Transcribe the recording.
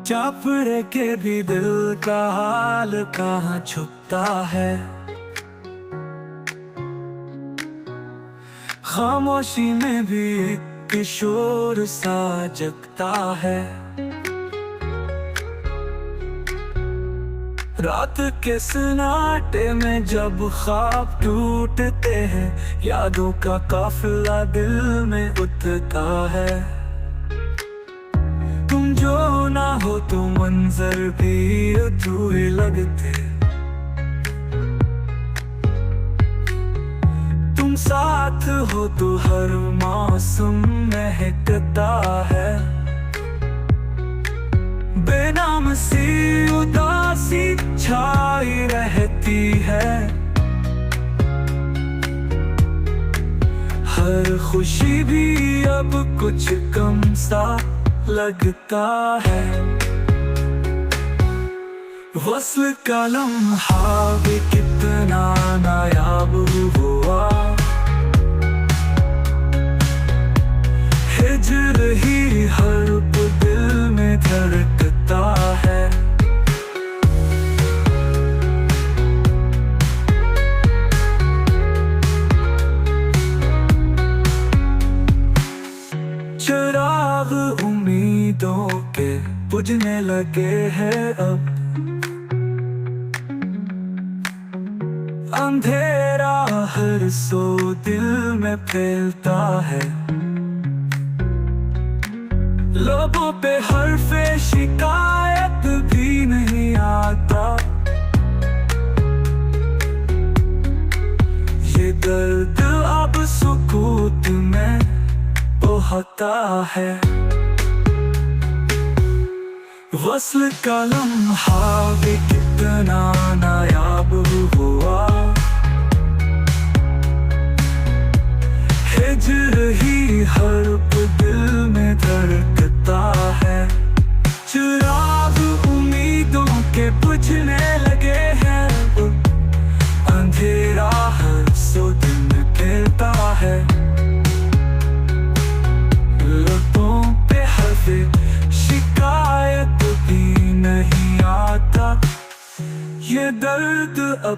चापड़े के भी दिल का हाल कहाँ छुपता है। खामोशी में भी एक किशोर सा जगता है। रात के सन्नाटे में जब ख्वाब टूटते हैं, यादों का काफिला दिल में उठता है। तुम जो ना हो तो मंजर भी अधूरे लगते। तुम साथ हो तो हर मौसम महकता है। बेनाम सी उदासी छाई रहती है। हर खुशी भी अब कुछ कम सा लगता है। वस्ल का लम्हा भी कितना नायाब हुआ। हिजर ही हर दिल में धड़कता है। चिराग उम्मीदों के बुझने लगे हैं अब। अंधेरा हर सो दिल में फैलता है। लबों पे हर्फ़े शिकायत भी नहीं आता। ये दर्द अब सुकूत में बहता है। वस्ल का लम्हा भी कितना नायाब हुआ। हिजर ही हर दिल में धड़कता है। चिराग उम्मीदों के बुझने लगे हैं। अंधेरा हर सो दिन में फैलता है। लबों पे हर्फ़े शिकायत भी नहीं आता। ये दर्द अब